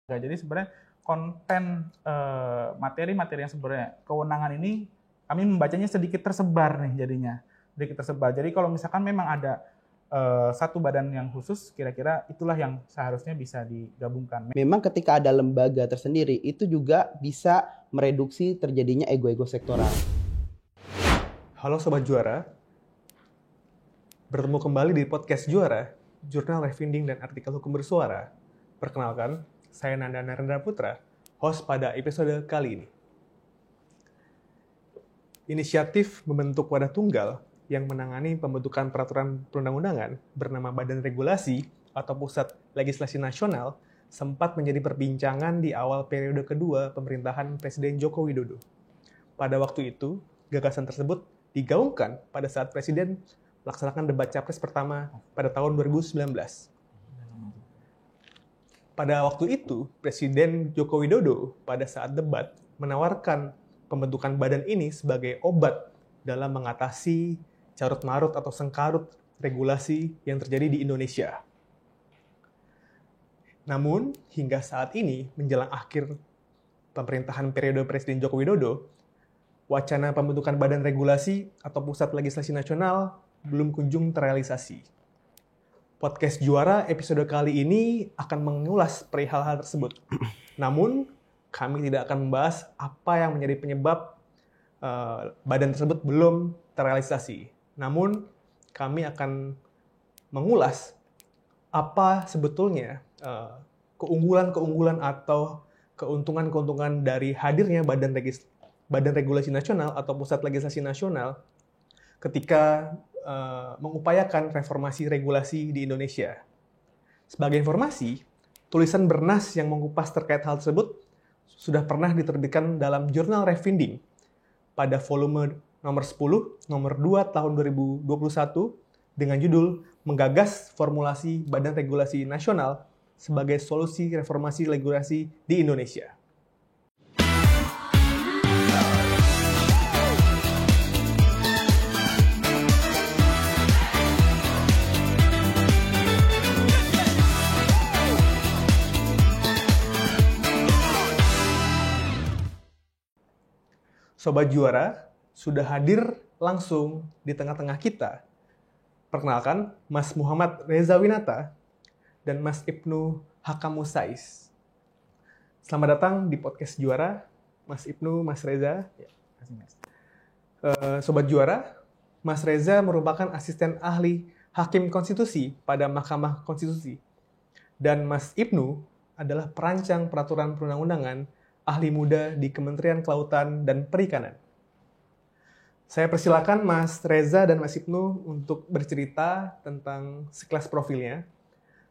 Jadi sebenarnya konten materi-materi yang sebenarnya kewenangan ini kami membacanya sedikit tersebar nih jadinya. Sedikit tersebar. Jadi kalau misalkan memang ada satu badan yang khusus, kira-kira itulah yang seharusnya bisa digabungkan. Memang ketika ada lembaga tersendiri, itu juga bisa mereduksi terjadinya ego-ego sektoral. Halo Sobat Juara, bertemu kembali di podcast Juara, Jurnal Refindim dan Artikel Hukum Bersuara. Perkenalkan, saya Nanda Narendra Putra, host pada episode kali ini. Inisiatif membentuk wadah tunggal yang menangani pembentukan peraturan perundang-undangan bernama Badan Regulasi atau Pusat Legislasi Nasional sempat menjadi perbincangan di awal periode kedua pemerintahan Presiden Joko Widodo. Pada waktu itu, gagasan tersebut digaungkan pada saat Presiden melaksanakan debat Capres pertama pada tahun 2019. Pada waktu itu, Presiden Joko Widodo pada saat debat menawarkan pembentukan badan ini sebagai obat dalam mengatasi carut-marut atau sengkarut regulasi yang terjadi di Indonesia. Namun, hingga saat ini, menjelang akhir pemerintahan periode Presiden Joko Widodo, wacana pembentukan badan regulasi atau pusat legislasi nasional belum kunjung terrealisasi. Podcast Juara episode kali ini akan mengulas perihal hal tersebut. Namun, kami tidak akan membahas apa yang menjadi penyebab badan tersebut belum terrealisasi. Namun, kami akan mengulas apa sebetulnya keunggulan-keunggulan atau keuntungan-keuntungan dari hadirnya badan regulasi nasional atau pusat legislasi nasional ketika mengupayakan reformasi regulasi di Indonesia. Sebagai informasi, tulisan bernas yang mengupas terkait hal tersebut sudah pernah diterbitkan dalam Jurnal Refindim pada volume nomor 10, nomor 2 tahun 2021 dengan judul Menggagas Formulasi Badan Regulasi Nasional sebagai Solusi Reformasi Regulasi di Indonesia. Sobat Juara sudah hadir langsung di tengah-tengah kita. Perkenalkan, Mas Muhammad Reza Winata dan Mas Ibnu Hakamusais. Selamat datang di podcast Juara, Mas Ibnu, Mas Reza. Sobat Juara, Mas Reza merupakan asisten ahli Hakim Konstitusi pada Mahkamah Konstitusi. Dan Mas Ibnu adalah perancang peraturan perundang-undangan ahli muda di Kementerian Kelautan dan Perikanan. Saya persilakan Mas Reza dan Mas Ibnu untuk bercerita tentang sekelas profilnya.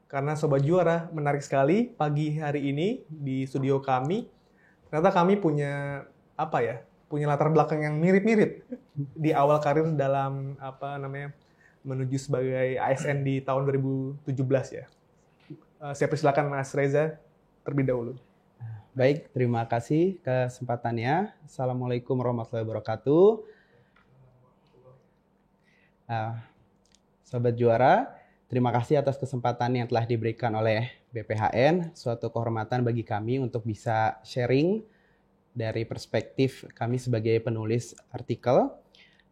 Karena Sobat Juara menarik sekali pagi hari ini di studio kami. Ternyata kami punya punya latar belakang yang mirip-mirip di awal karir dalam menuju sebagai ASN di tahun 2017 ya. Saya persilakan Mas Reza terlebih dahulu. Baik, terima kasih kesempatannya. Assalamualaikum warahmatullahi wabarakatuh. Sobat Juara, terima kasih atas kesempatan yang telah diberikan oleh BPHN. Suatu kehormatan bagi kami untuk bisa sharing dari perspektif kami sebagai penulis artikel.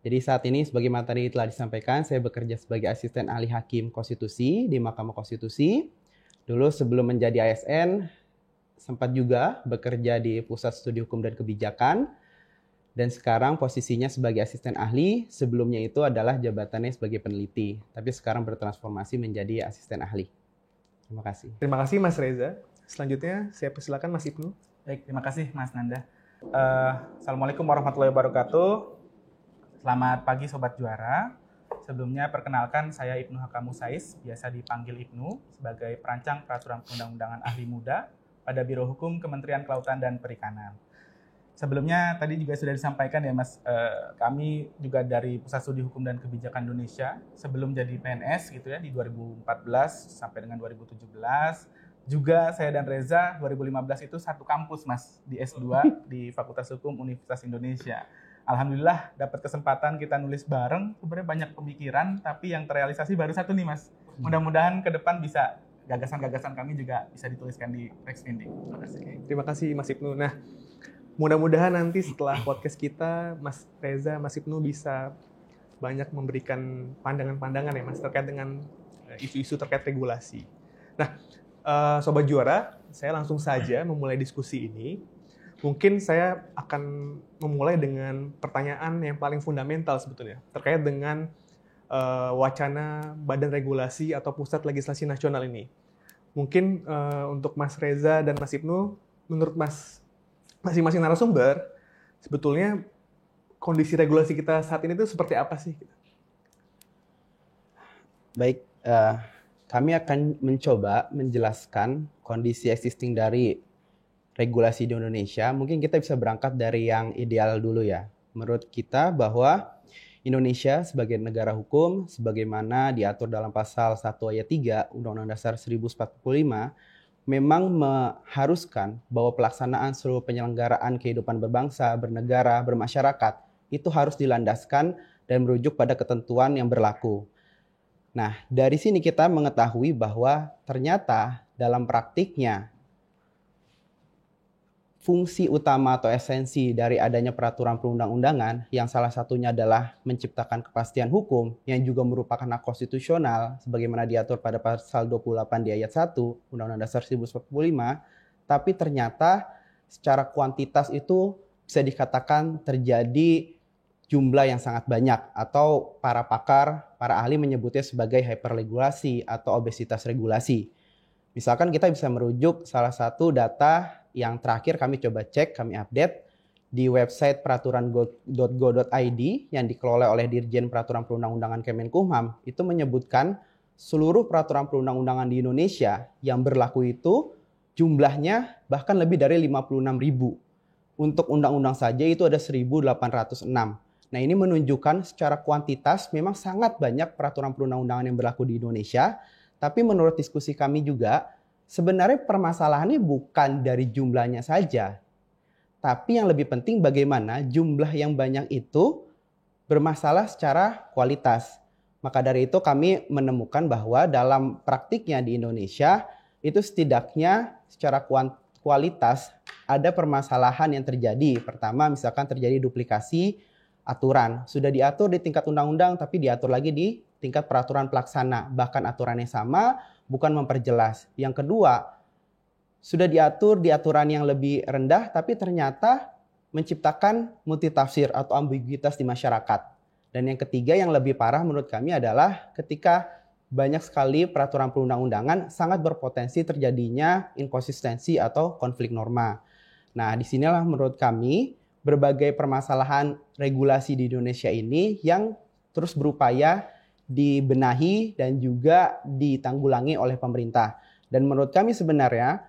Jadi saat ini sebagai materi telah disampaikan, saya bekerja sebagai asisten ahli hakim konstitusi di Mahkamah Konstitusi. Dulu sebelum menjadi ASN, sempat juga bekerja di Pusat Studi Hukum dan Kebijakan. Dan sekarang posisinya sebagai asisten ahli, sebelumnya itu adalah jabatannya sebagai peneliti. Tapi sekarang bertransformasi menjadi asisten ahli. Terima kasih. Terima kasih Mas Reza. Selanjutnya saya persilakan Mas Ibnu. Baik, terima kasih Mas Nanda. Assalamualaikum warahmatullahi wabarakatuh. Selamat pagi Sobat Juara. Sebelumnya perkenalkan saya Ibnu Hakamusais, biasa dipanggil Ibnu, sebagai perancang peraturan perundang-undangan ahli muda pada Biro Hukum Kementerian Kelautan dan Perikanan. Sebelumnya tadi juga sudah disampaikan ya Mas, kami juga dari Pusat Studi Hukum dan Kebijakan Indonesia sebelum jadi PNS gitu ya di 2014 sampai dengan 2017. Juga saya dan Reza 2015 itu satu kampus Mas di S2 di Fakultas Hukum Universitas Indonesia. Alhamdulillah dapat kesempatan kita nulis bareng, sebenarnya banyak pemikiran tapi yang terrealisasi baru satu nih Mas. Mudah-mudahan ke depan bisa gagasan-gagasan kami juga bisa dituliskan di Rexpending. Terima kasih. Terima kasih Mas Ibnu. Nah, mudah-mudahan nanti setelah podcast kita, Mas Reza, Mas Ibnu bisa banyak memberikan pandangan-pandangan ya Mas terkait dengan isu-isu terkait regulasi. Nah, Sobat Juara, saya langsung saja memulai diskusi ini. Mungkin saya akan memulai dengan pertanyaan yang paling fundamental sebetulnya, terkait dengan wacana Badan Regulasi atau Pusat Legislasi Nasional ini. Mungkin untuk Mas Reza dan Mas Ibnu, menurut masing-masing narasumber, sebetulnya kondisi regulasi kita saat ini itu seperti apa sih? Baik, kami akan mencoba menjelaskan kondisi existing dari regulasi di Indonesia. Mungkin kita bisa berangkat dari yang ideal dulu ya. Menurut kita bahwa Indonesia sebagai negara hukum, sebagaimana diatur dalam pasal 1 ayat 3 Undang-Undang Dasar 1045, memang mengharuskan bahwa pelaksanaan seluruh penyelenggaraan kehidupan berbangsa, bernegara, bermasyarakat itu harus dilandaskan dan merujuk pada ketentuan yang berlaku. Nah, dari sini kita mengetahui bahwa ternyata dalam praktiknya fungsi utama atau esensi dari adanya peraturan perundang-undangan yang salah satunya adalah menciptakan kepastian hukum yang juga merupakan hak konstitusional sebagaimana diatur pada pasal 28 di ayat 1 Undang-Undang Dasar 1045, tapi ternyata secara kuantitas itu bisa dikatakan terjadi jumlah yang sangat banyak atau para pakar, para ahli menyebutnya sebagai hyperregulasi atau obesitas regulasi. Misalkan kita bisa merujuk salah satu data yang terakhir kami coba cek, kami update di website peraturan.go.id yang dikelola oleh Dirjen Peraturan Perundang-undangan Kemenkumham, itu menyebutkan seluruh peraturan perundang-undangan di Indonesia yang berlaku itu jumlahnya bahkan lebih dari 56.000. Untuk undang-undang saja itu ada 1.806. Nah, ini menunjukkan secara kuantitas memang sangat banyak peraturan perundang-undangan yang berlaku di Indonesia, tapi menurut diskusi kami juga sebenarnya permasalahannya bukan dari jumlahnya saja, tapi yang lebih penting bagaimana jumlah yang banyak itu bermasalah secara kualitas. Maka dari itu kami menemukan bahwa dalam praktiknya di Indonesia itu setidaknya secara kualitas ada permasalahan yang terjadi. Pertama, misalkan terjadi duplikasi aturan. Sudah diatur di tingkat undang-undang tapi diatur lagi di tingkat peraturan pelaksana. Bahkan aturannya sama, bukan memperjelas. Yang kedua, sudah diatur di aturan yang lebih rendah, tapi ternyata menciptakan multitafsir atau ambiguitas di masyarakat. Dan yang ketiga yang lebih parah menurut kami adalah ketika banyak sekali peraturan perundang-undangan sangat berpotensi terjadinya inkonsistensi atau konflik norma. Nah, disinilah menurut kami berbagai permasalahan regulasi di Indonesia ini yang terus berupaya dibenahi dan juga ditanggulangi oleh pemerintah. Dan menurut kami sebenarnya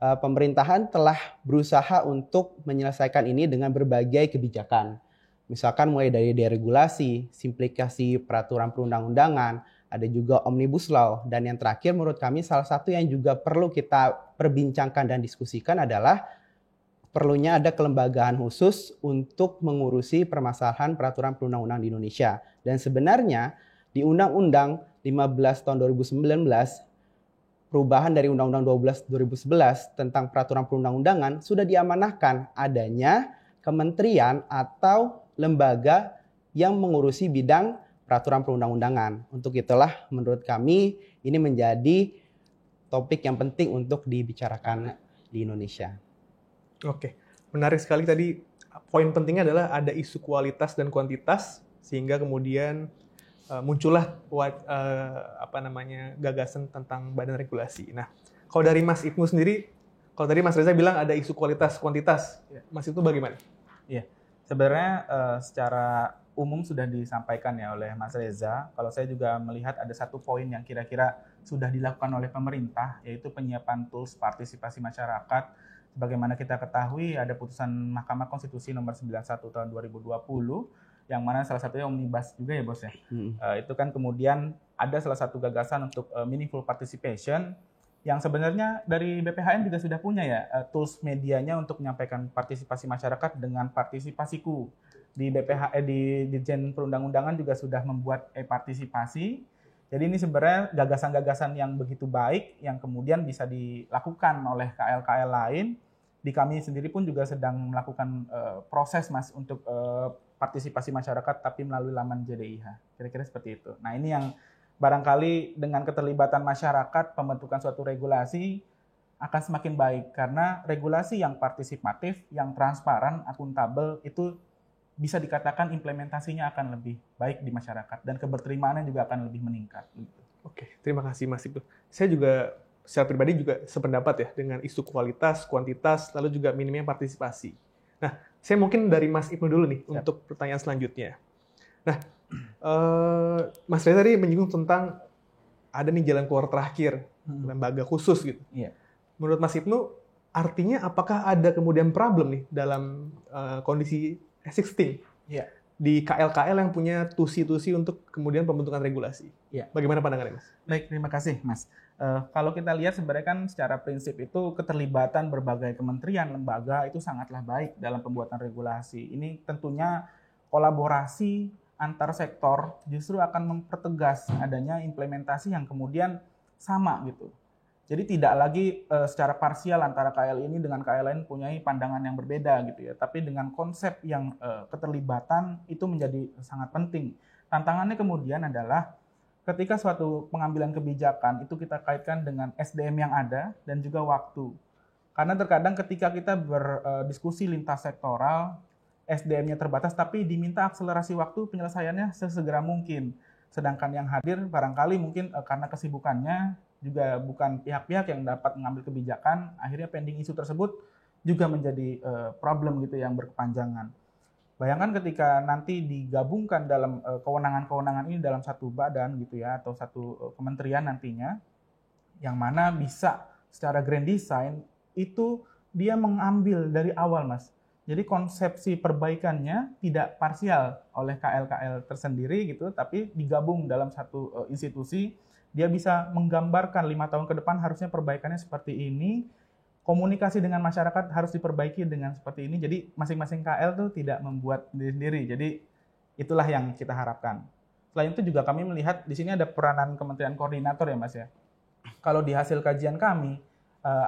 pemerintahan telah berusaha untuk menyelesaikan ini dengan berbagai kebijakan. Misalkan mulai dari deregulasi, simplifikasi peraturan perundang-undangan, ada juga Omnibus Law, dan yang terakhir menurut kami salah satu yang juga perlu kita perbincangkan dan diskusikan adalah perlunya ada kelembagaan khusus untuk mengurusi permasalahan peraturan perundang-undangan di Indonesia. Dan sebenarnya di Undang-Undang 15 tahun 2019, perubahan dari Undang-Undang 12 2011 tentang peraturan perundang-undangan sudah diamanahkan adanya kementerian atau lembaga yang mengurusi bidang peraturan perundang-undangan. Untuk itulah menurut kami ini menjadi topik yang penting untuk dibicarakan di Indonesia. Oke, menarik sekali tadi. Poin pentingnya adalah ada isu kualitas dan kuantitas sehingga kemudian muncullah gagasan tentang badan regulasi. Nah, kalau dari Mas Ibnu sendiri, kalau tadi Mas Reza bilang ada isu kualitas kuantitas, Mas itu bagaimana? Iya, sebenarnya secara umum sudah disampaikan ya oleh Mas Reza. Kalau saya juga melihat ada satu poin yang kira-kira sudah dilakukan oleh pemerintah, yaitu penyiapan tools partisipasi masyarakat. Sebagaimana kita ketahui ada putusan Mahkamah Konstitusi nomor 91 tahun 2020 yang mana salah satunya omnibus juga ya bos ya. Itu kan kemudian ada salah satu gagasan untuk meaningful participation yang sebenarnya dari BPHN juga sudah punya ya tools medianya untuk menyampaikan partisipasi masyarakat dengan partisipasiku. Di BPH di Dirjen Perundang-undangan juga sudah membuat e-partisipasi Jadi ini sebenarnya gagasan-gagasan yang begitu baik yang kemudian bisa dilakukan oleh KL-KL lain. Di kami sendiri pun juga sedang melakukan proses Mas untuk partisipasi masyarakat tapi melalui laman JDIH. Kira-kira seperti itu. Nah, ini yang barangkali dengan keterlibatan masyarakat pembentukan suatu regulasi akan semakin baik karena regulasi yang partisipatif, yang transparan, akuntabel itu bisa dikatakan implementasinya akan lebih baik di masyarakat dan keberterimaannya juga akan lebih meningkat. Oke, terima kasih Mas Ibnu. Saya juga secara pribadi juga sependapat ya dengan isu kualitas, kuantitas, lalu juga minimnya partisipasi. Nah, saya mungkin dari Mas Ibnu dulu nih untuk pertanyaan selanjutnya. Nah, Mas Reza tadi menyinggung tentang ada nih jalan keluar terakhir, lembaga khusus gitu. Iya. Menurut Mas Ibnu, artinya apakah ada kemudian problem nih dalam kondisi existing di KL-KL yang punya tusi-tusi untuk kemudian pembentukan regulasi? Iya. Bagaimana pandangannya, Mas? Baik, terima kasih, Mas. Kalau kita lihat sebenarnya kan secara prinsip itu keterlibatan berbagai kementerian, lembaga itu sangatlah baik dalam pembuatan regulasi. Ini tentunya kolaborasi antar sektor justru akan mempertegas adanya implementasi yang kemudian sama gitu. Jadi tidak lagi secara parsial antara KL ini dengan KL lain punya pandangan yang berbeda gitu ya. Tapi dengan konsep yang keterlibatan itu menjadi sangat penting. Tantangannya kemudian adalah ketika suatu pengambilan kebijakan itu kita kaitkan dengan SDM yang ada dan juga waktu. Karena terkadang ketika kita berdiskusi lintas sektoral, SDM-nya terbatas tapi diminta akselerasi waktu penyelesaiannya sesegera mungkin. Sedangkan yang hadir barangkali mungkin karena kesibukannya juga bukan pihak-pihak yang dapat mengambil kebijakan, akhirnya pending isu tersebut juga menjadi problem gitu yang berkepanjangan. Bayangkan ketika nanti digabungkan dalam kewenangan-kewenangan ini dalam satu badan gitu ya, atau satu kementerian nantinya, yang mana bisa secara grand design itu dia mengambil dari awal, Mas. Jadi konsepsi perbaikannya tidak parsial oleh KL-KL tersendiri gitu, tapi digabung dalam satu institusi. Dia bisa menggambarkan 5 tahun ke depan harusnya perbaikannya seperti ini, komunikasi dengan masyarakat harus diperbaiki dengan seperti ini. Jadi masing-masing KL tuh tidak membuat sendiri. Jadi itulah yang kita harapkan. Selain itu juga kami melihat di sini ada peranan Kementerian Koordinator ya Mas ya. Kalau di hasil kajian kami,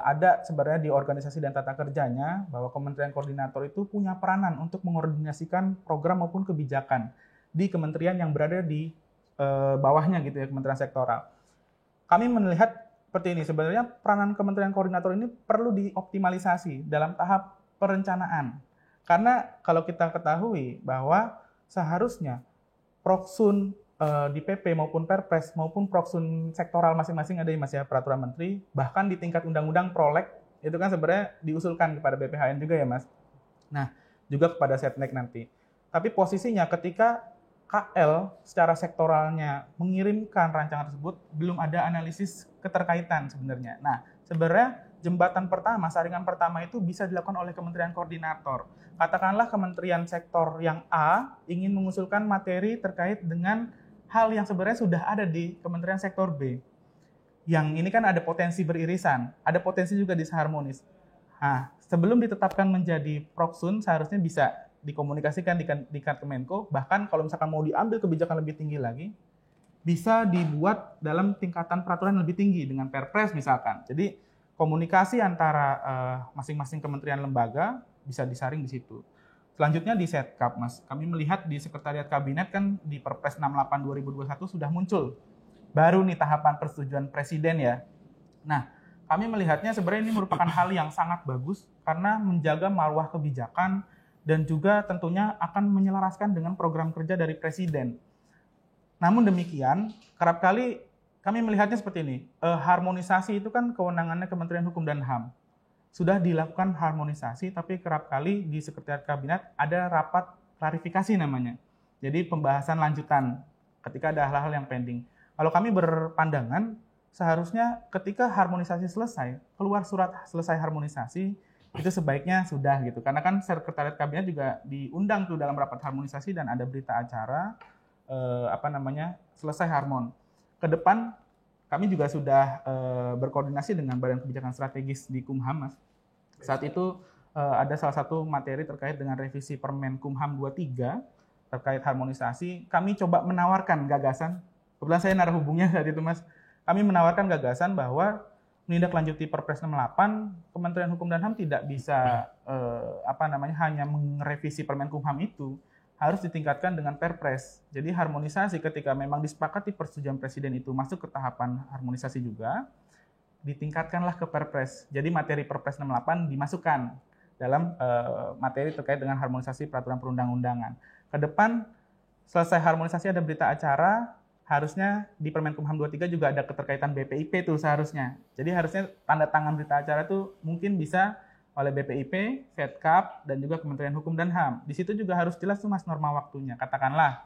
ada sebenarnya di organisasi dan tata kerjanya bahwa Kementerian Koordinator itu punya peranan untuk mengkoordinasikan program maupun kebijakan di kementerian yang berada di bawahnya gitu ya, kementerian sektoral. Kami melihat seperti ini, sebenarnya peranan Kementerian Koordinator ini perlu dioptimalisasi dalam tahap perencanaan. Karena kalau kita ketahui bahwa seharusnya Proksun di PP maupun Perpres maupun Proksun sektoral masing-masing ada di Mas ya, peraturan menteri, bahkan di tingkat undang-undang Prolek itu kan sebenarnya diusulkan kepada BPHN juga ya Mas. Nah, juga kepada Setnek nanti. Tapi posisinya ketika KL secara sektoralnya mengirimkan rancangan tersebut, belum ada analisis keterkaitan sebenarnya. Nah, sebenarnya jembatan pertama, saringan pertama itu bisa dilakukan oleh Kementerian Koordinator. Katakanlah kementerian sektor yang A ingin mengusulkan materi terkait dengan hal yang sebenarnya sudah ada di kementerian sektor B. Yang ini kan ada potensi beririsan, ada potensi juga disharmonis. Nah, sebelum ditetapkan menjadi Proksun, seharusnya bisa dikomunikasikan di Kemenko, bahkan kalau misalkan mau diambil kebijakan lebih tinggi lagi, bisa dibuat dalam tingkatan peraturan lebih tinggi dengan Perpres misalkan. Jadi komunikasi antara masing-masing kementerian lembaga bisa disaring di situ. Selanjutnya di Setkap, Mas. Kami melihat di Sekretariat Kabinet kan di Perpres 68/2021 sudah muncul. Baru nih tahapan persetujuan Presiden ya. Nah, kami melihatnya sebenarnya ini merupakan hal yang sangat bagus karena menjaga marwah kebijakan dan juga tentunya akan menyelaraskan dengan program kerja dari Presiden. Namun demikian, kerap kali kami melihatnya seperti ini. Harmonisasi itu kan kewenangannya Kementerian Hukum dan HAM. Sudah dilakukan harmonisasi, tapi kerap kali di Sekretariat Kabinet ada rapat klarifikasi namanya. Jadi pembahasan lanjutan ketika ada hal-hal yang pending. Kalau kami berpandangan, seharusnya ketika harmonisasi selesai, keluar surat selesai harmonisasi, itu sebaiknya sudah gitu. Karena kan Sekretariat Kabinet juga diundang tuh dalam rapat harmonisasi dan ada berita acara selesai harmon. Ke depan kami juga sudah berkoordinasi dengan Badan Kebijakan Strategis di Kumham, Mas. Saat itu ada salah satu materi terkait dengan revisi Permen Kumham 23 terkait harmonisasi. Kami coba menawarkan gagasan Kebetulan saya narah hubungnya saat itu Mas. Kami menawarkan gagasan bahwa menindaklanjuti Perpres 68, Kementerian Hukum dan HAM tidak bisa hanya merevisi Permenkumham itu, harus ditingkatkan dengan Perpres. Jadi harmonisasi ketika memang disepakati persetujuan Presiden itu masuk ke tahapan harmonisasi juga, ditingkatkanlah ke Perpres. Jadi materi Perpres 68 dimasukkan dalam materi terkait dengan harmonisasi peraturan perundang-undangan. Ke depan selesai harmonisasi ada berita acara, harusnya di Permenkumham 23 juga ada keterkaitan BPIP tuh seharusnya. Jadi harusnya tanda tangan berita acara itu mungkin bisa oleh BPIP, Fedkap, dan juga Kementerian Hukum dan HAM. Di situ juga harus jelas tuh Mas norma waktunya. Katakanlah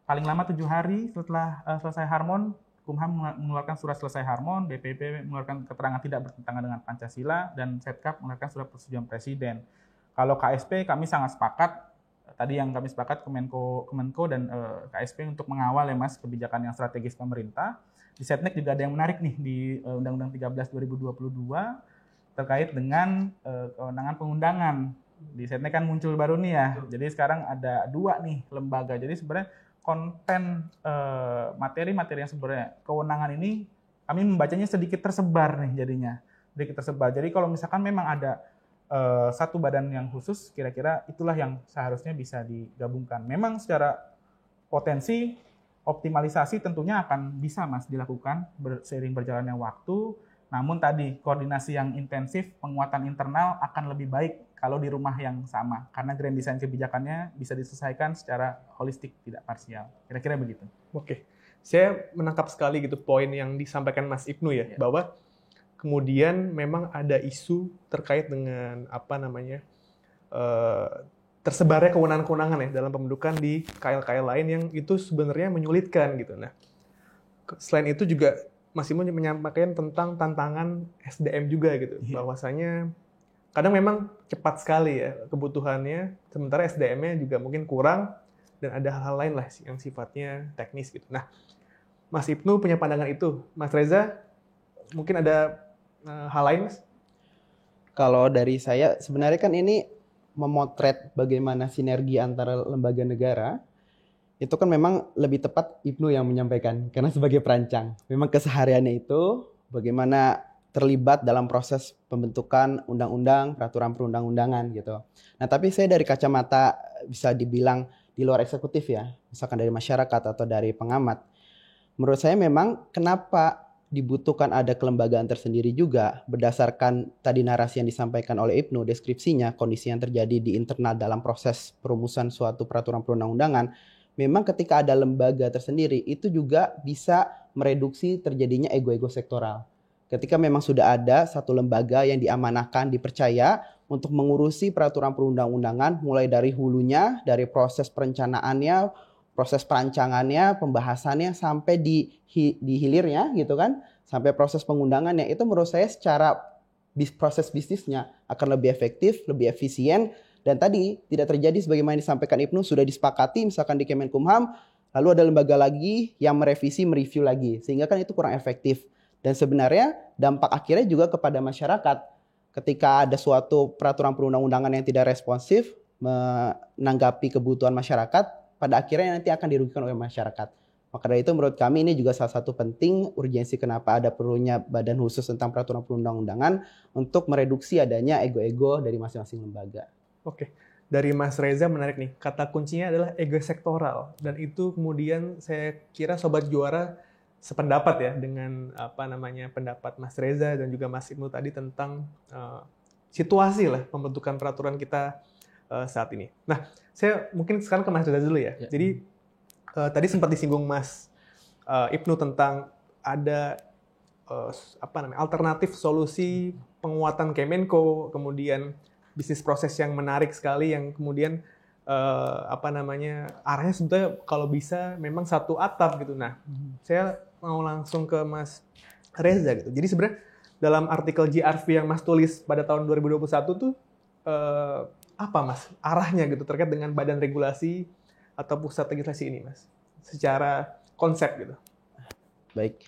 paling lama 7 hari setelah selesai harmon, Kumham mengeluarkan surat selesai harmon, BPIP mengeluarkan keterangan tidak bertentangan dengan Pancasila, dan Fedkap mengeluarkan surat persetujuan Presiden. Kalau KSP kami sangat sepakat. Tadi yang kami sepakat Kemenko dan KSP untuk mengawal ya Mas kebijakan yang strategis pemerintah. Di Setnek juga ada yang menarik nih di Undang-Undang 13 2022 terkait dengan kewenangan pengundangan. Di Setnek kan muncul baru nih ya. Jadi sekarang ada 2 nih lembaga. Jadi sebenarnya konten materi-materi yang sebenarnya kewenangan ini kami membacanya sedikit tersebar nih jadinya. Sedikit tersebar. Jadi kalau misalkan memang ada satu badan yang khusus, kira-kira itulah yang seharusnya bisa digabungkan. Memang secara potensi optimalisasi tentunya akan bisa Mas dilakukan seiring berjalannya waktu, namun tadi koordinasi yang intensif, penguatan internal akan lebih baik kalau di rumah yang sama, karena grand design kebijakannya bisa diselesaikan secara holistik, tidak parsial. Kira-kira begitu. Oke, saya menangkap sekali gitu poin yang disampaikan Mas Ibnu ya, bahwa kemudian memang ada isu terkait dengan tersebarnya kewenangan-kewenangan ya dalam pembentukan di KL-KL lain yang itu sebenarnya menyulitkan gitu. Nah, selain itu juga Mas Ibnu menyampaikan tentang tantangan SDM juga gitu, bahwasanya kadang memang cepat sekali ya kebutuhannya, sementara SDM-nya juga mungkin kurang dan ada hal-hal lain lah yang sifatnya teknis gitu. Nah, Mas Ibnu punya pandangan itu, Mas Reza mungkin ada hal lain, Mas? Kalau dari saya, sebenarnya kan ini memotret bagaimana sinergi antara lembaga negara, itu kan memang lebih tepat Ibnu yang menyampaikan, karena sebagai perancang. Memang kesehariannya itu bagaimana terlibat dalam proses pembentukan undang-undang, peraturan perundang-undangan gitu. Nah, tapi saya dari kacamata bisa dibilang di luar eksekutif ya, misalkan dari masyarakat atau dari pengamat. Menurut saya memang kenapa dibutuhkan ada kelembagaan tersendiri juga berdasarkan tadi narasi yang disampaikan oleh Ibnu, deskripsinya kondisi yang terjadi di internal dalam proses perumusan suatu peraturan perundang-undangan. Memang ketika ada lembaga tersendiri itu juga bisa mereduksi terjadinya ego-ego sektoral. Ketika memang sudah ada satu lembaga yang diamanahkan, dipercaya untuk mengurusi peraturan perundang-undangan mulai dari hulunya, dari proses perencanaannya, proses perancangannya, pembahasannya sampai di hilirnya gitu kan, sampai proses pengundangannya, itu menurut saya secara proses bisnisnya akan lebih efektif, lebih efisien, dan tadi tidak terjadi sebagaimana disampaikan Ibnu sudah disepakati misalkan di Kemenkumham, lalu ada lembaga lagi yang merevisi, mereview lagi, sehingga kan itu kurang efektif. Dan sebenarnya dampak akhirnya juga kepada masyarakat. Ketika ada suatu peraturan perundang-undangan yang tidak responsif menanggapi kebutuhan masyarakat, pada akhirnya nanti akan dirugikan oleh masyarakat. Maka dari itu menurut kami ini juga salah satu penting urgensi kenapa ada perlunya badan khusus tentang peraturan perundang-undangan untuk mereduksi adanya ego-ego dari masing-masing lembaga. Oke, dari Mas Reza menarik nih. Kata kuncinya adalah ego sektoral, dan itu kemudian saya kira Sobat Juara sependapat ya dengan pendapat Mas Reza dan juga Mas Ibnu tadi tentang situasi lah pembentukan peraturan kita saat ini. Nah, saya mungkin sekarang ke Mas Reza dulu ya. Jadi tadi sempat disinggung Mas Ibnu tentang ada alternatif solusi penguatan Kemenko, kemudian bisnis proses yang menarik sekali yang kemudian arahnya sebetulnya kalau bisa memang satu atap gitu. Nah, saya mau langsung ke Mas Reza gitu. Jadi sebenarnya dalam artikel GRV yang Mas tulis pada tahun 2021 tuh apa Mas arahnya gitu terkait dengan badan regulasi atau pusat legislasi ini Mas secara konsep gitu. Baik.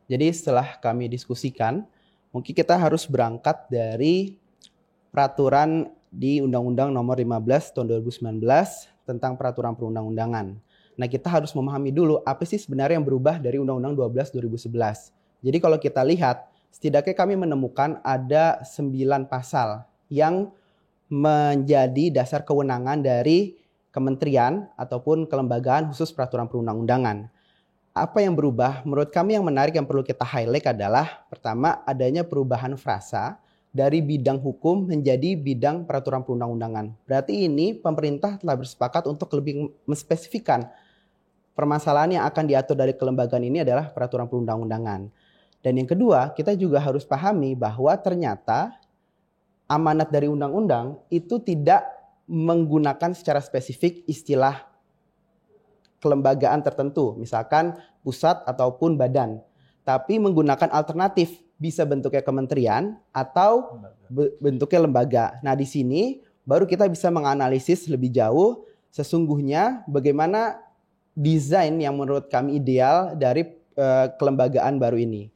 Jadi setelah kami diskusikan, mungkin kita harus berangkat dari peraturan di Undang-Undang Nomor 15 Tahun 2019 tentang peraturan perundang-undangan. Nah, kita harus memahami dulu apa sih sebenarnya yang berubah dari Undang-Undang 12 2011. Jadi kalau kita lihat, setidaknya kami menemukan ada 9 pasal yang menjadi dasar kewenangan dari kementerian ataupun kelembagaan khusus peraturan perundang-undangan. Apa yang berubah? Menurut kami yang menarik yang perlu kita highlight adalah pertama, adanya perubahan frasa dari bidang hukum menjadi bidang peraturan perundang-undangan. Berarti ini pemerintah telah bersepakat untuk lebih menspesifikkan permasalahan yang akan diatur dari kelembagaan ini adalah peraturan perundang-undangan. Dan yang kedua, kita juga harus pahami bahwa ternyata amanat dari undang-undang itu tidak menggunakan secara spesifik istilah kelembagaan tertentu, misalkan pusat ataupun badan, tapi menggunakan alternatif, bisa bentuknya kementerian atau bentuknya lembaga. Nah, di sini baru kita bisa menganalisis lebih jauh sesungguhnya bagaimana desain yang menurut kami ideal dari kelembagaan baru ini.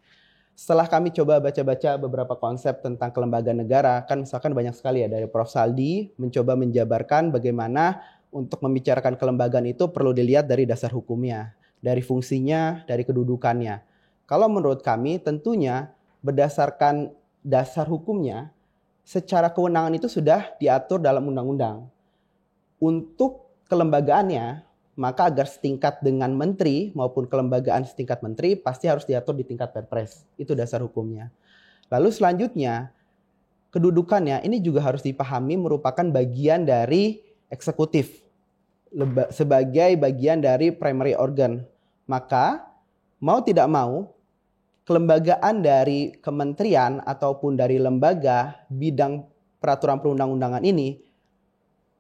Setelah kami coba baca-baca beberapa konsep tentang kelembagaan negara, kan misalkan banyak sekali ya, dari Prof. Saldi mencoba menjabarkan bagaimana untuk membicarakan kelembagaan itu perlu dilihat dari dasar hukumnya, dari fungsinya, dari kedudukannya. Kalau menurut kami tentunya berdasarkan dasar hukumnya, secara kewenangan itu sudah diatur dalam undang-undang. Untuk kelembagaannya, maka agar setingkat dengan menteri maupun kelembagaan setingkat menteri pasti harus diatur di tingkat Perpres. Itu dasar hukumnya. Lalu selanjutnya, kedudukannya ini juga harus dipahami merupakan bagian dari eksekutif. Sebagai bagian dari primary organ. Maka mau tidak mau, kelembagaan dari kementerian ataupun dari lembaga bidang peraturan perundang-undangan ini,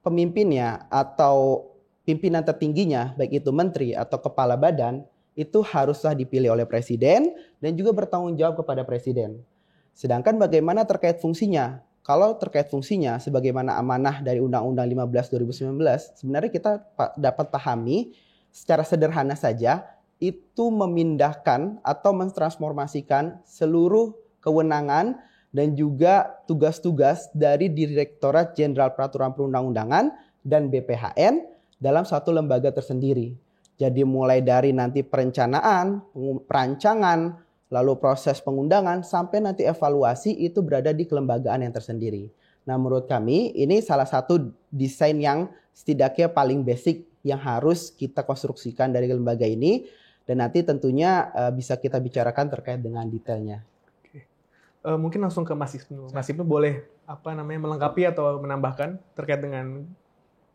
pemimpinnya atau pimpinan tertingginya, baik itu menteri atau kepala badan, itu haruslah dipilih oleh presiden dan juga bertanggung jawab kepada presiden. Sedangkan bagaimana terkait fungsinya? Kalau terkait fungsinya, sebagaimana amanah dari Undang-Undang 15 2019, sebenarnya kita dapat pahami secara sederhana saja, itu memindahkan atau mentransformasikan seluruh kewenangan dan juga tugas-tugas dari Direktorat Jenderal Peraturan Perundang-undangan dan BPHN dalam satu lembaga tersendiri. Jadi mulai dari nanti perencanaan, perancangan, lalu proses pengundangan, sampai nanti evaluasi itu berada di kelembagaan yang tersendiri. Nah, menurut kami ini salah satu desain yang setidaknya paling basic yang harus kita konstruksikan dari lembaga ini. Dan nanti tentunya bisa kita bicarakan terkait dengan detailnya. Oke. Mungkin langsung ke Mas Ibnu. Mas Ibnu boleh melengkapi atau menambahkan terkait dengan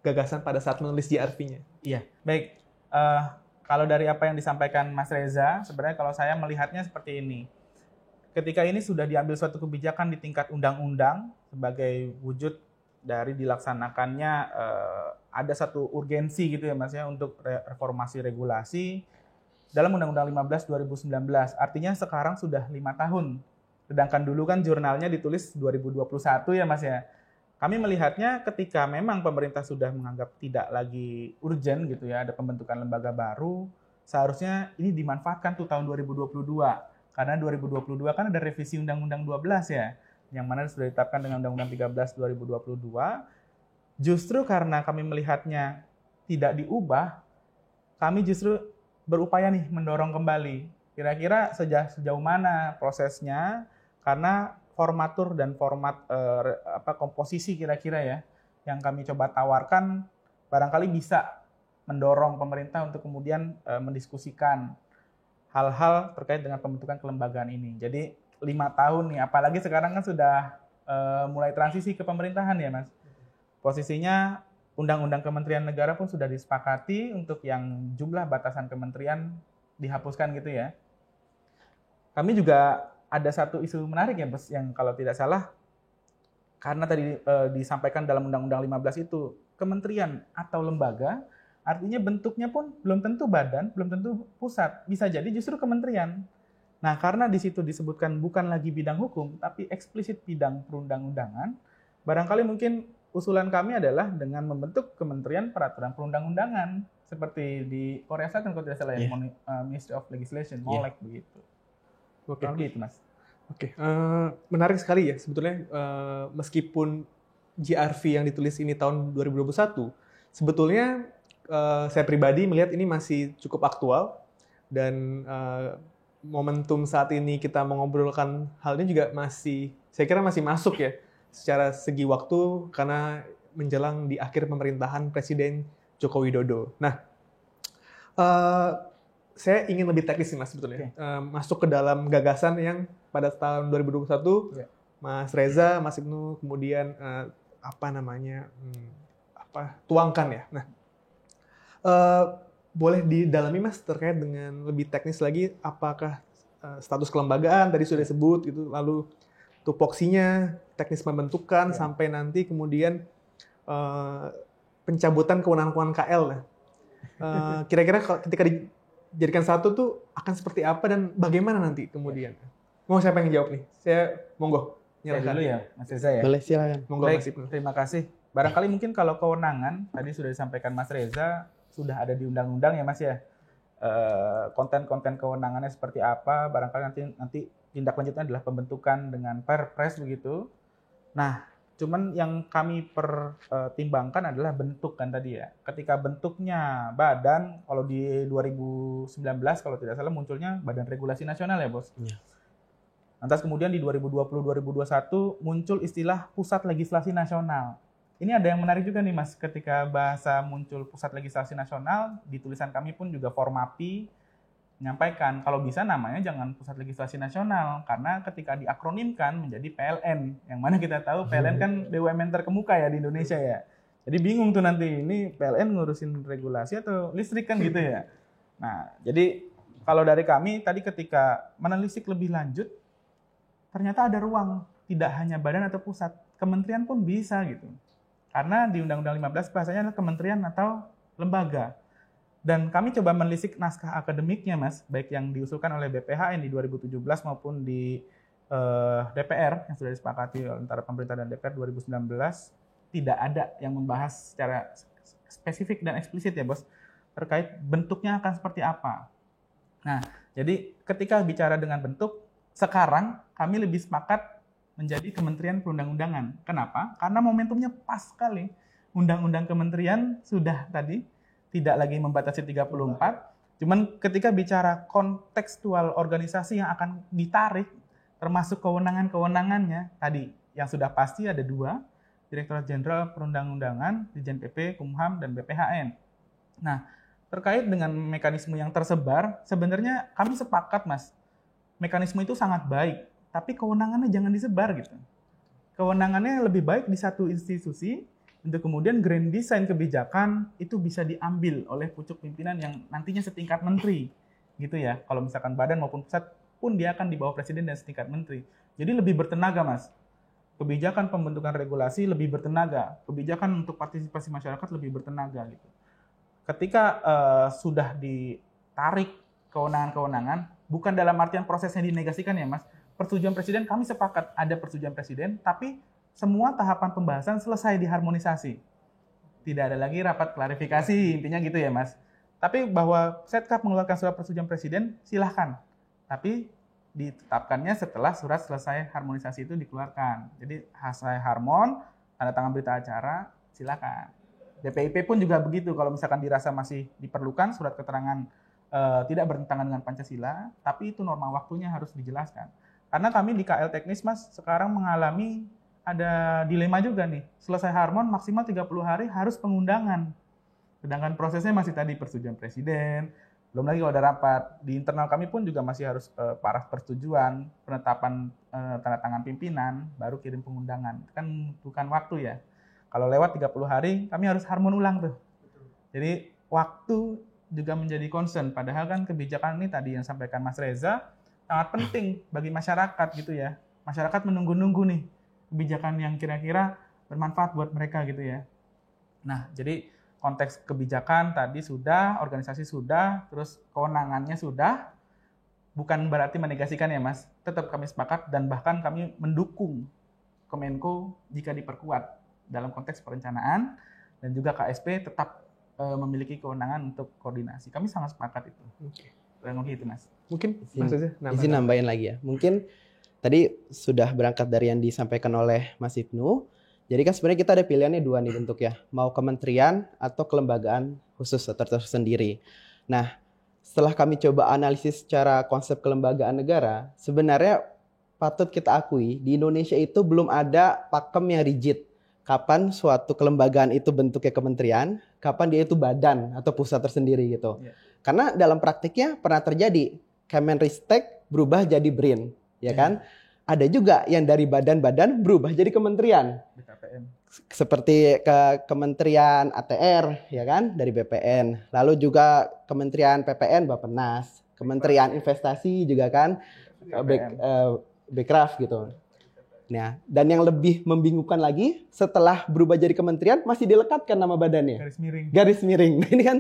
gagasan pada saat menulis JRV-nya. Iya, baik. Kalau dari apa yang disampaikan Mas Reza, sebenarnya kalau saya melihatnya seperti ini. Ketika ini sudah diambil suatu kebijakan di tingkat undang-undang sebagai wujud dari dilaksanakannya ada satu urgensi gitu ya Mas ya untuk reformasi regulasi dalam Undang-Undang 15 2019. Artinya sekarang sudah 5 tahun. Sedangkan dulu kan jurnalnya ditulis 2021 ya Mas ya. Kami melihatnya ketika memang pemerintah sudah menganggap tidak lagi urgent gitu ya, ada pembentukan lembaga baru, seharusnya ini dimanfaatkan tuh tahun 2022. Karena 2022 kan ada revisi Undang-Undang 12 ya, yang mana sudah ditetapkan dengan Undang-Undang 13 2022. Justru karena kami melihatnya tidak diubah, kami justru berupaya nih mendorong kembali. Kira-kira sejauh mana prosesnya, karena formatur dan format komposisi kira-kira ya yang kami coba tawarkan barangkali bisa mendorong pemerintah untuk kemudian mendiskusikan hal-hal terkait dengan pembentukan kelembagaan ini. Jadi 5 tahun nih, apalagi sekarang kan sudah mulai transisi ke pemerintahan ya Mas. Posisinya Undang-Undang Kementerian Negara pun sudah disepakati untuk yang jumlah batasan kementerian dihapuskan gitu ya. Kami juga ada satu isu menarik ya Mas, yang kalau tidak salah, karena tadi disampaikan dalam Undang-Undang 15 itu, kementerian atau lembaga, artinya bentuknya pun belum tentu badan, belum tentu pusat, bisa jadi justru kementerian. Nah, karena di situ disebutkan bukan lagi bidang hukum, tapi eksplisit bidang perundang-undangan, barangkali mungkin usulan kami adalah dengan membentuk Kementerian Peraturan Perundang-undangan seperti di Korea Selatan kalau tidak salah ya, Ministry of Legislation, MOLEG begitu. Oke, gitu Mas. Oke, menarik sekali ya sebetulnya meskipun JRV yang ditulis ini tahun 2021, sebetulnya saya pribadi melihat ini masih cukup aktual dan momentum saat ini kita mengobrolkan hal ini juga saya kira masih masuk ya secara segi waktu karena menjelang di akhir pemerintahan Presiden Joko Widodo. Nah, saya ingin lebih teknis nih Mas sebetulnya. Masuk ke dalam gagasan yang pada tahun 2021 Mas Reza, Mas Ibnu kemudian tuangkan ya. Nah, boleh didalami Mas terkait dengan lebih teknis lagi apakah status kelembagaan tadi sudah disebut gitu, lalu tupoksinya, teknis pembentukan sampai nanti kemudian pencabutan kewenangan KL. Nah, kira-kira ketika dijadikan satu tuh akan seperti apa dan bagaimana nanti kemudian? Mau siapa yang jawab nih? Saya monggo. Saya dulu ya, Mas Reza ya. Boleh, silakan. Monggo Baik, Mas Ibnu. terima kasih. Barangkali mungkin kalau kewenangan tadi sudah disampaikan Mas Reza, sudah ada di undang-undang ya Mas ya. Konten-konten kewenangannya seperti apa, barangkali nanti tindak lanjutnya adalah pembentukan dengan Perpres begitu. Nah, cuman yang kami pertimbangkan adalah bentuk kan tadi ya. Ketika bentuknya badan, kalau di 2019 kalau tidak salah munculnya Badan Regulasi Nasional ya Bos. Iya. Lantas kemudian di 2020-2021 muncul istilah Pusat Legislasi Nasional. Ini ada yang menarik juga nih Mas, ketika bahasa muncul Pusat Legislasi Nasional, di tulisan kami pun juga Formapi menyampaikan kalau bisa namanya jangan Pusat Legislasi Nasional, karena ketika diakronimkan menjadi PLN, yang mana kita tahu PLN kan BUMN terkemuka ya di Indonesia ya. Jadi bingung tuh nanti, ini PLN ngurusin regulasi atau listrik kan gitu ya. Nah, jadi kalau dari kami tadi ketika menelisik lebih lanjut, ternyata ada ruang, tidak hanya badan atau pusat, kementerian pun bisa gitu. Karena di Undang-Undang 15 bahasanya adalah kementerian atau lembaga. Dan kami coba menelisik naskah akademiknya Mas, baik yang diusulkan oleh BPHN di 2017 maupun di DPR yang sudah disepakati antara pemerintah dan DPR 2019, tidak ada yang membahas secara spesifik dan eksplisit ya Bos, terkait bentuknya akan seperti apa. Nah, jadi ketika bicara dengan bentuk, sekarang kami lebih sepakat menjadi Kementerian Perundang-undangan. Kenapa? Karena momentumnya pas sekali. Undang-undang kementerian sudah tadi tidak lagi membatasi 34, cuman ketika bicara kontekstual organisasi yang akan ditarik, termasuk kewenangan-kewenangannya, tadi yang sudah pasti ada 2, Direktorat Jenderal Perundang-undangan, Ditjen PP, Kumham, dan BPHN. Nah, terkait dengan mekanisme yang tersebar, sebenarnya kami sepakat Mas, mekanisme itu sangat baik, tapi kewenangannya jangan disebar gitu. Kewenangannya lebih baik di satu institusi, untuk kemudian grand design kebijakan itu bisa diambil oleh pucuk pimpinan yang nantinya setingkat menteri, gitu ya. Kalau misalkan badan maupun pusat pun dia akan di bawah presiden dan setingkat menteri. Jadi lebih bertenaga Mas. Kebijakan pembentukan regulasi lebih bertenaga, kebijakan untuk partisipasi masyarakat lebih bertenaga gitu. Ketika sudah ditarik kewenangan-kewenangan, bukan dalam artian prosesnya dinegasikan ya Mas. Persetujuan presiden, kami sepakat ada persetujuan presiden, tapi semua tahapan pembahasan selesai diharmonisasi. Tidak ada lagi rapat klarifikasi, intinya gitu ya Mas. Tapi bahwa Setkap mengeluarkan surat persetujuan presiden, silahkan. Tapi ditetapkannya setelah surat selesai harmonisasi itu dikeluarkan. Jadi selesai harmon, tanda tangan berita acara, silakan. DPIP pun juga begitu, kalau misalkan dirasa masih diperlukan surat keterangan tidak bertentangan dengan Pancasila, tapi itu norma waktunya harus dijelaskan. Karena kami di KL Teknis Mas sekarang mengalami ada dilema juga nih. Selesai harmon maksimal 30 hari harus pengundangan. Sedangkan prosesnya masih tadi persetujuan presiden, belum lagi kalau ada rapat. Di internal kami pun juga masih harus paraf persetujuan, penetapan tanda tangan pimpinan, baru kirim pengundangan. Kan bukan waktu ya. Kalau lewat 30 hari, kami harus harmon ulang tuh. Jadi waktu juga menjadi concern. Padahal kan kebijakan ini tadi yang sampaikan Mas Reza, sangat penting bagi masyarakat gitu ya. Masyarakat menunggu-nunggu nih kebijakan yang kira-kira bermanfaat buat mereka gitu ya. Nah, jadi konteks kebijakan tadi sudah, organisasi sudah, terus kewenangannya sudah, bukan berarti menegasikan ya Mas, tetap kami sepakat dan bahkan kami mendukung Kemenko jika diperkuat dalam konteks perencanaan dan juga KSP tetap memiliki kewenangan untuk koordinasi. Kami sangat sepakat itu. Oke. Kurang lebih itu Mas. Mungkin Mas Reza izin nambahin lagi ya. Mungkin tadi sudah berangkat dari yang disampaikan oleh Mas Ibnu. Jadi kan sebenarnya kita ada pilihannya dua nih bentuknya, mau kementerian atau kelembagaan khusus atau tersendiri. Nah, setelah kami coba analisis secara konsep kelembagaan negara, sebenarnya patut kita akui di Indonesia itu belum ada pakem yang rigid. Kapan suatu kelembagaan itu bentuknya kementerian, kapan dia itu badan atau pusat tersendiri gitu. Yeah. Karena dalam praktiknya pernah terjadi Kemenristek berubah jadi BRIN, ya kan? Ada juga yang dari badan-badan berubah jadi kementerian. BKPM. Seperti ke Kementerian ATR, ya kan, dari BPN. Lalu juga Kementerian PPN, Bappenas. Kementerian Investasi juga kan, Bekraf gitu. Nah, dan yang lebih membingungkan lagi, setelah berubah jadi kementerian masih dilekatkan nama badannya. Garis miring. Nah, ini kan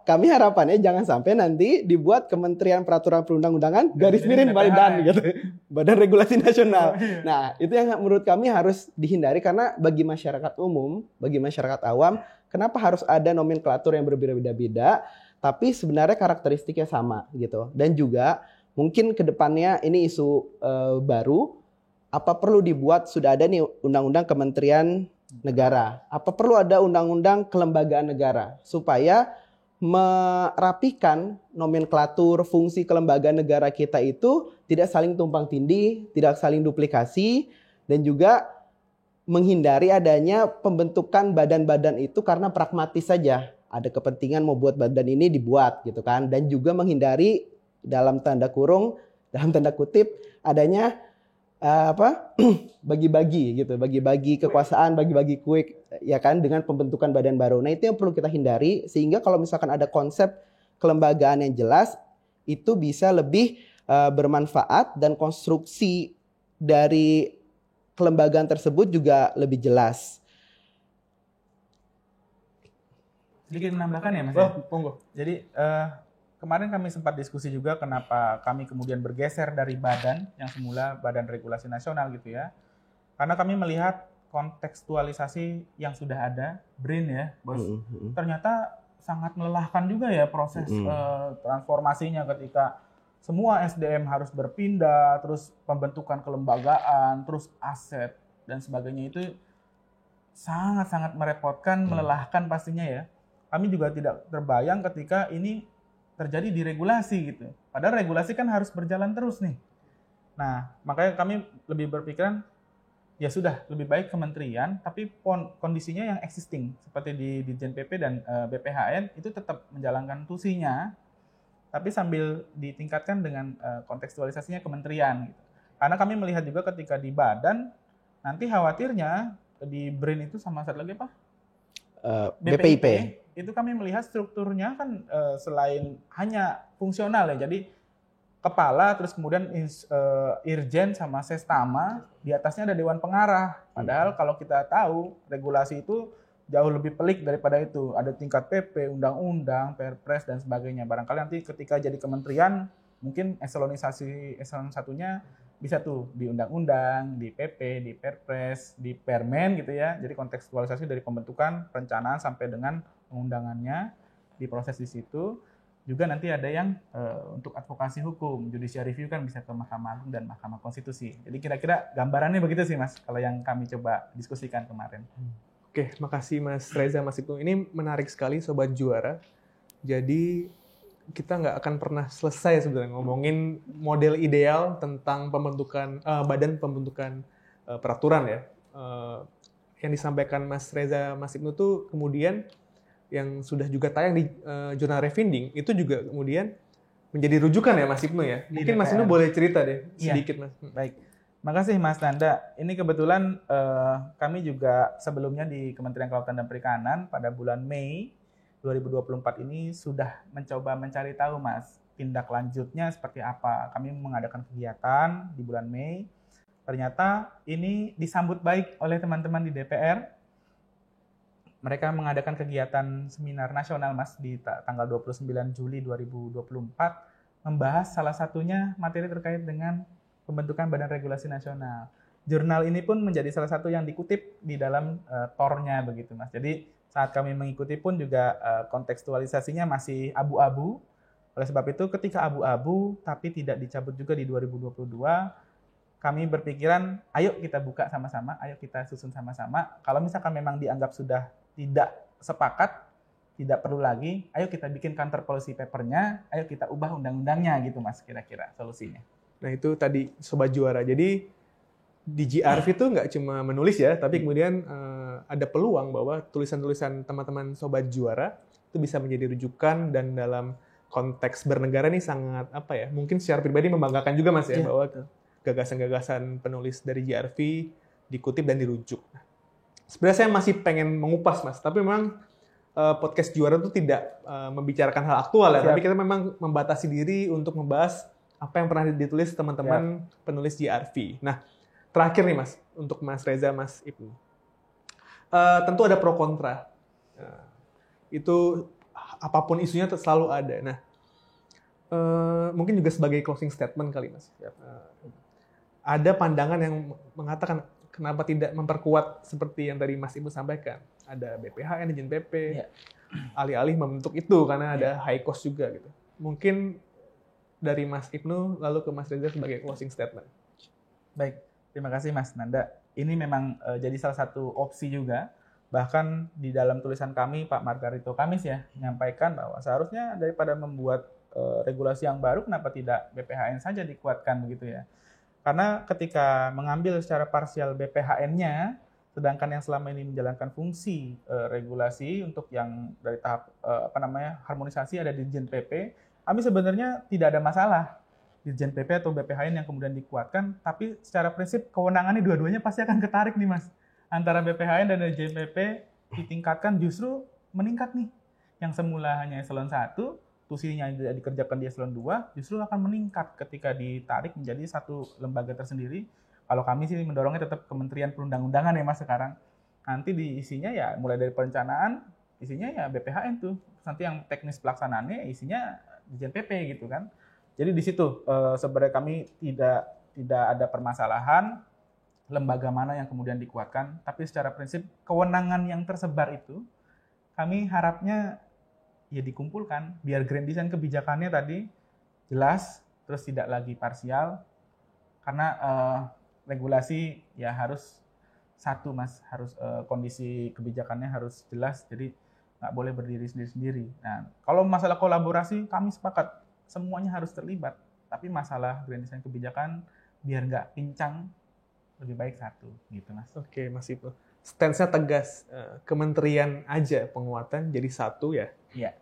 kami harapannya jangan sampai nanti dibuat Kementerian Peraturan Perundang-undangan garis miring Badan gitu. Badan Regulasi Nasional. Nah, itu yang menurut kami harus dihindari karena bagi masyarakat umum, bagi masyarakat awam, kenapa harus ada nomenklatur yang berbeda-beda, tapi sebenarnya karakteristiknya sama gitu. Dan juga mungkin ke depannya ini isu baru. Apa perlu dibuat, sudah ada nih undang-undang kementerian negara. Apa perlu ada undang-undang kelembagaan negara supaya merapikan nomenklatur fungsi kelembagaan negara kita itu tidak saling tumpang tindih, tidak saling duplikasi, dan juga menghindari adanya pembentukan badan-badan itu karena pragmatis saja. Ada kepentingan mau buat badan ini dibuat gitu kan, dan juga menghindari dalam tanda kutip adanya bagi-bagi gitu, bagi-bagi kekuasaan, bagi-bagi kue ya kan dengan pembentukan badan baru. Nah, itu yang perlu kita hindari sehingga kalau misalkan ada konsep kelembagaan yang jelas itu bisa lebih bermanfaat dan konstruksi dari kelembagaan tersebut juga lebih jelas. Sedikit menambahkan ya Mas. Monggo. Jadi kemarin kami sempat diskusi juga kenapa kami kemudian bergeser dari badan yang semula Badan Regulasi Nasional gitu ya. Karena kami melihat kontekstualisasi yang sudah ada, BRIN ya, Bos. Ternyata sangat melelahkan juga ya proses transformasinya ketika semua SDM harus berpindah, terus pembentukan kelembagaan, terus aset dan sebagainya itu sangat-sangat merepotkan, melelahkan pastinya ya. Kami juga tidak terbayang ketika ini terjadi di regulasi gitu. Padahal regulasi kan harus berjalan terus nih. Nah, makanya kami lebih berpikiran ya sudah lebih baik kementerian tapi kondisinya yang existing seperti di Ditjen PP dan BPHN itu tetap menjalankan fungsinya tapi sambil ditingkatkan dengan kontekstualisasinya kementerian gitu. Karena kami melihat juga ketika di badan nanti khawatirnya di BRIN itu sama satu lagi apa? BPIP. Itu kami melihat strukturnya kan selain hanya fungsional ya, jadi kepala terus kemudian irjen sama sestama, di atasnya ada dewan pengarah. Padahal kalau kita tahu regulasi itu jauh lebih pelik daripada itu. Ada tingkat PP, undang-undang, perpres dan sebagainya. Barangkali nanti ketika jadi kementerian mungkin eselon satunya bisa tuh di undang-undang, di PP, di perpres, di permen gitu ya. Jadi kontekstualisasi dari pembentukan, perencanaan sampai dengan pengundangannya diproses di situ. Juga nanti ada yang untuk advokasi hukum, judicial review kan bisa ke Mahkamah Agung dan Mahkamah Konstitusi. Jadi kira-kira gambarannya begitu sih Mas, kalau yang kami coba diskusikan kemarin. Oke, makasih Mas Reza, Mas Ibnu. Ini menarik sekali Sobat Juara. Jadi kita nggak akan pernah selesai sebenarnya ngomongin model ideal tentang pembentukan badan pembentukan peraturan ya. Yang disampaikan Mas Reza, Mas Ibnu tuh kemudian yang sudah juga tayang di jurnal Refinding itu juga kemudian menjadi rujukan ya Mas Ibnu ya. Mungkin Mas Ibnu boleh cerita deh sedikit Mas. Baik, makasih Mas Nanda. Ini kebetulan kami juga sebelumnya di Kementerian Kelautan dan Perikanan pada bulan Mei 2024 ini sudah mencoba mencari tahu Mas tindak lanjutnya seperti apa. Kami mengadakan kegiatan di bulan Mei. Ternyata ini disambut baik oleh teman-teman di DPR. Mereka mengadakan kegiatan seminar nasional Mas di tanggal 29 Juli 2024 membahas salah satunya materi terkait dengan pembentukan Badan Regulasi Nasional. Jurnal ini pun menjadi salah satu yang dikutip di dalam tornya begitu Mas. Jadi saat kami mengikuti pun juga kontekstualisasinya masih abu-abu. Oleh sebab itu ketika abu-abu tapi tidak dicabut juga di 2022, kami berpikiran, ayo kita buka sama-sama, ayo kita susun sama-sama. Kalau misalkan memang dianggap sudah tidak sepakat, tidak perlu lagi, ayo kita bikin counter policy paper-nya, ayo kita ubah undang-undangnya gitu Mas, kira-kira solusinya. Nah itu tadi Sobat Juara. Jadi di GRV itu nggak cuma menulis ya, tapi kemudian ada peluang bahwa tulisan-tulisan teman-teman Sobat Juara itu bisa menjadi rujukan, dan dalam konteks bernegara ini sangat mungkin secara pribadi membanggakan juga Mas ya, bahwa gagasan-gagasan penulis dari GRV dikutip dan dirujuk. Sebenarnya saya masih pengen mengupas Mas, tapi memang podcast Juara itu tidak membicarakan hal aktual ya, tapi kita memang membatasi diri untuk membahas apa yang pernah ditulis teman-teman penulis GRV. Nah, terakhir nih Mas, untuk Mas Reza, Mas Ibnu. Tentu ada pro kontra. Itu apapun isunya selalu ada. Nah, mungkin juga sebagai closing statement kali Mas. Ada pandangan yang mengatakan kenapa tidak memperkuat seperti yang tadi Mas Ibnu sampaikan. Ada BPHN, Dirjen PP, alih-alih membentuk itu karena ada high cost juga gitu. Mungkin dari Mas Ibnu lalu ke Mas Reza sebagai closing statement. Baik, terima kasih Mas Nanda. Ini memang jadi salah satu opsi juga. Bahkan di dalam tulisan kami, Pak Margarito Kamis ya, menyampaikan bahwa seharusnya daripada membuat regulasi yang baru, kenapa tidak BPHN saja dikuatkan begitu ya. Karena ketika mengambil secara parsial BPHN-nya, sedangkan yang selama ini menjalankan fungsi regulasi untuk yang dari tahap harmonisasi ada di Dirjen PP, kami sebenarnya tidak ada masalah Dirjen PP atau BPHN yang kemudian dikuatkan, tapi secara prinsip kewenangannya dua-duanya pasti akan ketarik nih Mas. Antara BPHN dan Dirjen PP ditingkatkan justru meningkat nih. Yang semula hanya eselon 1, tusinya tidak dikerjakan di eselon 2, justru akan meningkat ketika ditarik menjadi satu lembaga tersendiri. Kalau kami sih mendorongnya tetap Kementerian Perundang-undangan ya Mas sekarang. Nanti di isinya ya mulai dari perencanaan, isinya ya BPHN tuh. Nanti yang teknis pelaksanaannya isinya Dirjen PP gitu kan. Jadi di situ sebenarnya kami tidak ada permasalahan lembaga mana yang kemudian dikuatkan, tapi secara prinsip kewenangan yang tersebar itu kami harapnya ya dikumpulkan biar grand design kebijakannya tadi jelas, terus tidak lagi parsial, karena regulasi ya harus satu Mas, harus kondisi kebijakannya harus jelas, jadi nggak boleh berdiri sendiri-sendiri. Nah, kalau masalah kolaborasi kami sepakat semuanya harus terlibat, tapi masalah grand design kebijakan biar nggak pincang lebih baik satu gitu Mas. Oke Mas Ibnu, stance-nya tegas, kementerian aja penguatan jadi satu ya,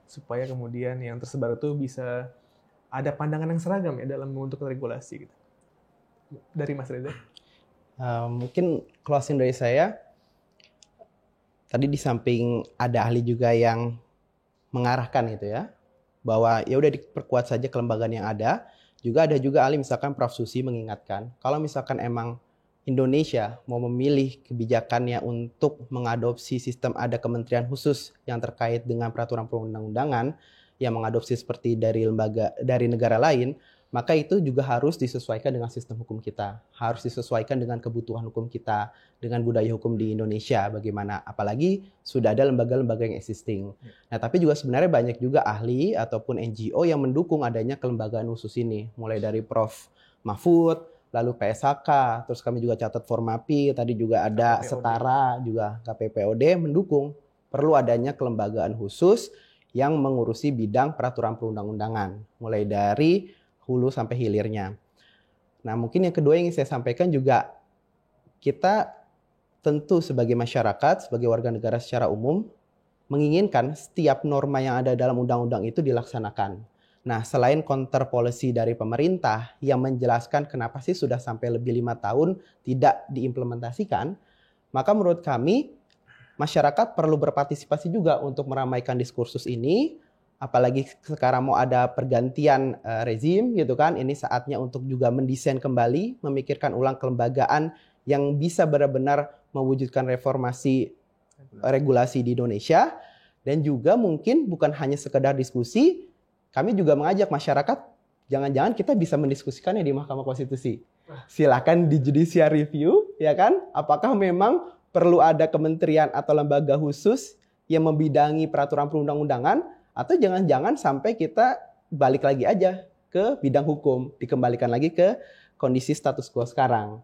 supaya kemudian yang tersebar itu bisa ada pandangan yang seragam ya dalam membentuk regulasi gitu. Dari Mas Reza? Mungkin closing dari saya, tadi di samping ada ahli juga yang mengarahkan gitu ya, bahwa ya udah diperkuat saja kelembagaan yang ada. Juga ada juga ahli misalkan Prof. Susi mengingatkan, kalau misalkan emang Indonesia mau memilih kebijakannya untuk mengadopsi sistem ada kementerian khusus yang terkait dengan peraturan perundang-undangan yang mengadopsi seperti dari negara lain, maka itu juga harus disesuaikan dengan sistem hukum kita, harus disesuaikan dengan kebutuhan hukum kita, dengan budaya hukum di Indonesia bagaimana, apalagi sudah ada lembaga-lembaga yang existing. Nah, tapi juga sebenarnya banyak juga ahli ataupun NGO yang mendukung adanya kelembagaan khusus ini, mulai dari Prof. Mahfud, lalu PSHK, terus kami juga catat Formapi, tadi juga ada KPPOD. Setara, juga KPPOD mendukung perlu adanya kelembagaan khusus yang mengurusi bidang peraturan perundang-undangan, mulai dari hulu sampai hilirnya. Nah, mungkin yang kedua yang saya sampaikan juga, kita tentu sebagai masyarakat, sebagai warga negara secara umum, menginginkan setiap norma yang ada dalam undang-undang itu dilaksanakan. Nah, selain counter policy dari pemerintah yang menjelaskan kenapa sih sudah sampai lebih 5 tahun tidak diimplementasikan, maka menurut kami, masyarakat perlu berpartisipasi juga untuk meramaikan diskursus ini, apalagi sekarang mau ada pergantian rezim gitu kan, ini saatnya untuk juga mendesain kembali, memikirkan ulang kelembagaan yang bisa benar-benar mewujudkan reformasi regulasi di Indonesia, dan juga mungkin bukan hanya sekedar diskusi, kami juga mengajak masyarakat, jangan-jangan kita bisa mendiskusikannya di Mahkamah Konstitusi. Silakan di judicial review, ya kan? Apakah memang perlu ada kementerian atau lembaga khusus yang membidangi peraturan perundang-undangan, atau jangan-jangan sampai kita balik lagi aja ke bidang hukum, dikembalikan lagi ke kondisi status quo sekarang.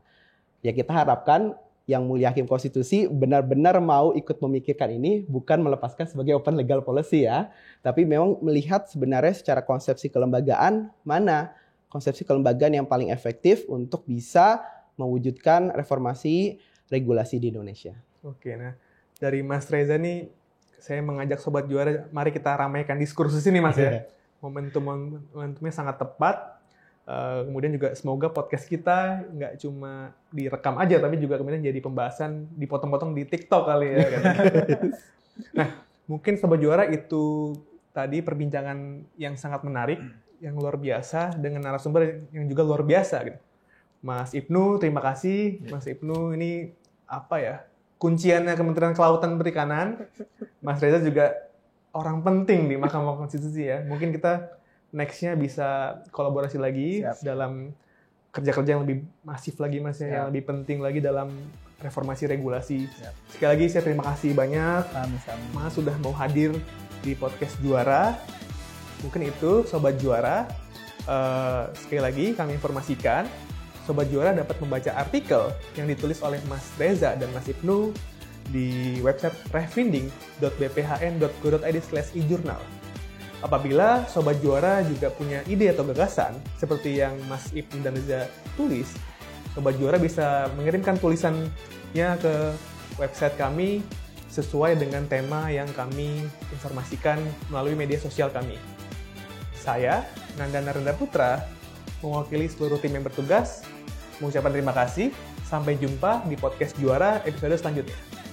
Ya kita harapkan yang Mulia Hakim Konstitusi benar-benar mau ikut memikirkan ini, bukan melepaskan sebagai open legal policy ya, tapi memang melihat sebenarnya secara konsepsi kelembagaan, mana konsepsi kelembagaan yang paling efektif untuk bisa mewujudkan reformasi regulasi di Indonesia. Oke, nah dari Mas Reza nih, saya mengajak Sobat Juara, mari kita ramaikan diskursus ini Mas ya. Momentumnya sangat tepat. Kemudian juga semoga podcast kita nggak cuma direkam aja, tapi juga kemudian jadi pembahasan dipotong-potong di TikTok kali ya. Kan? Nah, mungkin Sobat Juara itu tadi perbincangan yang sangat menarik, yang luar biasa, dengan narasumber yang juga luar biasa. Gitu. Mas Ibnu, terima kasih. Mas Ibnu ini apa ya, kunciannya Kementerian Kelautan Perikanan. Mas Reza juga orang penting di Mahkamah Konstitusi ya. Mungkin kita next-nya bisa kolaborasi lagi dalam kerja-kerja yang lebih masif lagi Mas ya, yang lebih penting lagi dalam reformasi regulasi. Sekali lagi saya terima kasih banyak Mas sudah mau hadir di podcast Juara. Mungkin itu Sobat Juara. Sekali lagi kami informasikan Sobat Juara dapat membaca artikel yang ditulis oleh Mas Reza dan Mas Ibnu di website refinding.bphn.go.id/e-journal. Apabila Sobat Juara juga punya ide atau gagasan seperti yang Mas Ibnu dan Reza tulis, Sobat Juara bisa mengirimkan tulisannya ke website kami sesuai dengan tema yang kami informasikan melalui media sosial kami. Saya, Nanda Narendra Putra, mewakili seluruh tim yang bertugas, mengucapkan terima kasih. Sampai jumpa di podcast Juara episode selanjutnya.